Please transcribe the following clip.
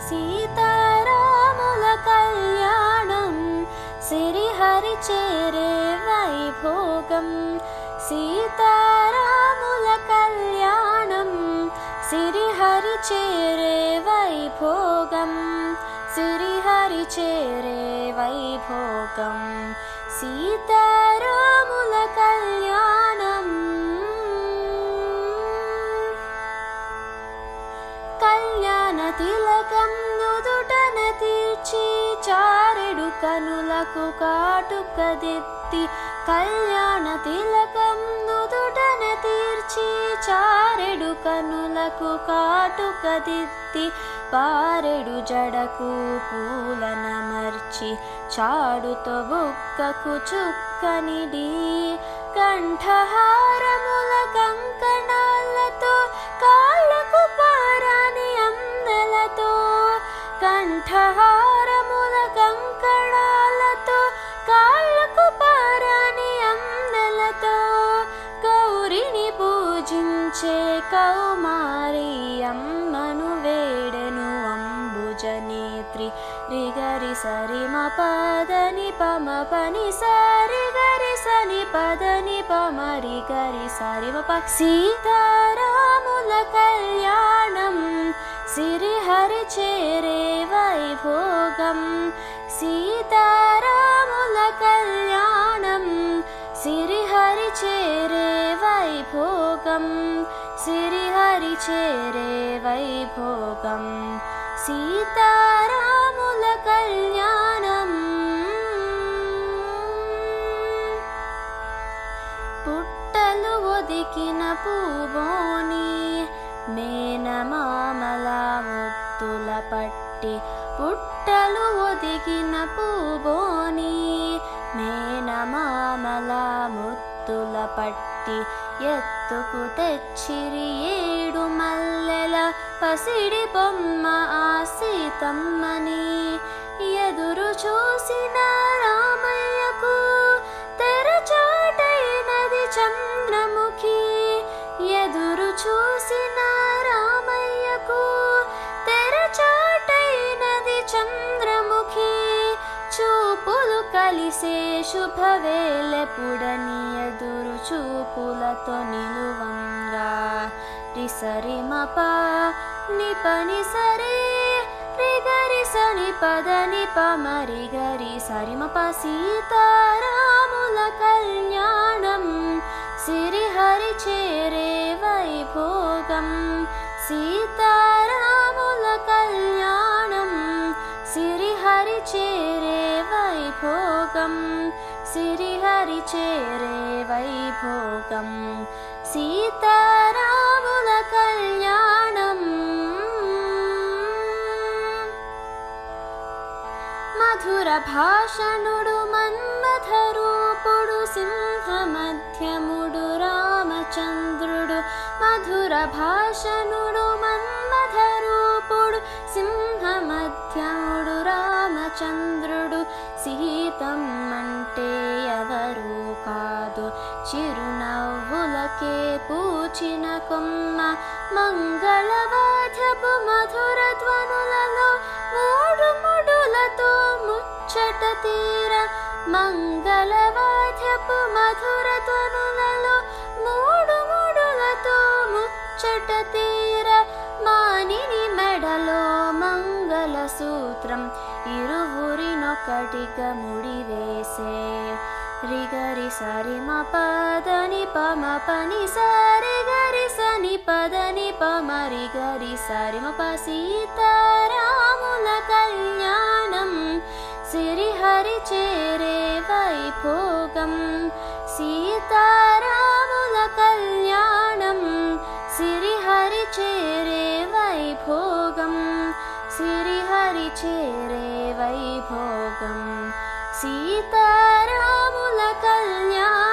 సీతారాముల కళ్యాణం సిరిహరి చేరే వైభోగం. సీతారాముల కళ్యాణం సిరిహరి చేరే వైభోగం. సిరిహరి చేరే వైభోగం. సీతారాముల కళ్యాణం. కళ్యాణ తిలకం నుదుటన తీర్చి చారెడు కనులకు కాటుక దిద్ది. కళ్యాణ తిలకం నుదుటన తీర్చి చారెడు కనులకు కాటుక దిద్ది. పారెడు జడకు పూలనమర్చి చాడుతో బుక్కకు చుక్కనిడి. కంఠహారముల కంకణాలతో కాళ్ళకు పారాని అందలతో. కంఠహారముల కంకణాలతో కాళ్ళకు పారాని అందలతో. గౌరిని పూజించే కౌమారి అమ్మను వేడెను అంబుజనేత్రి. రిగరి సరి మ పదని పమ పని సరి గరి సని పదని పమరి గరి సరి మ ప. సీతారాముల కళ్యాణం సిరిహరి చేరే వైభోగం. సీతారాముల కళ్యాణం సిరిహరి చేరే వైభోగం. సిరిహరి చేరే వైభోగం. సీతారాముల కళ్యాణం. పుట్టలు ఒదికిన పూబోని మేనమామల ముద్దుల పట్టి. పుట్టలు ఒదిగిన పూబోని మేనమామల ముద్దుల పట్టి. ఎత్తుకు తెచ్చిరి ఏడు మల్లెల పసిడి బొమ్మ ఆ సీతమ్మని. ఎదురు చూసిన రామయ్యకు తెరచాటైనది చంద్రముఖి. ఎదురు చూసిన రామయ్యకు తెరచాటైనది చంద్రముఖి. చూపులు కలిసే శుభవేళెపుడని ఎదురు చూపులతో నిలువంగా. రిసరి మప నిపని సరే రిగరి సని పదని పమరి గరి సరి మప. సీతారాముల కళ్యాణం సిరిహరి చేరే వైభోగం. సీతారాముల కళ్యాణం సిరిహరి చేరే వైభోగం. సిరిహరి చేరే వైభోగం. సీతారాముల కళ్యాణం. మధుర భాషణుడు మన్మథరూపుడు సింహమధ్యముడు రామచంద్రుడు. మధుర భాషణుడు మన్మథరూపుడు సింహమధ్యముడు రామచంద్రుడు. సీతమ్మంటే ఎవరు కాదు చిరునవ్వులకే పూచిన కొమ్మ. మంగళవాద్యపు మధుర ధ్వనులలో మూడు ముడులతో ముచ్చట తీర. మంగళవాద్యపు మధుర ధ్వనులలో మూడు ముడులతో ముచ్చట తీర. మానిని మెడలో మంగళ సూత్రం ఇరువురినొకటిగా ముడివేసే. రిగరి సరి మ పదని పమ పని సరి గరి సని పదని పమరి గరి సరి మ ప. సీతారాముల కళ్యాణం సిరిహరి చేరే వైభోగం. సీతారాముల కళ్యాణం సిరిహరి చేరే వైభోగం. సిరిహరి చేరే వైభోగం. సీతారాముల కళ్యాణం.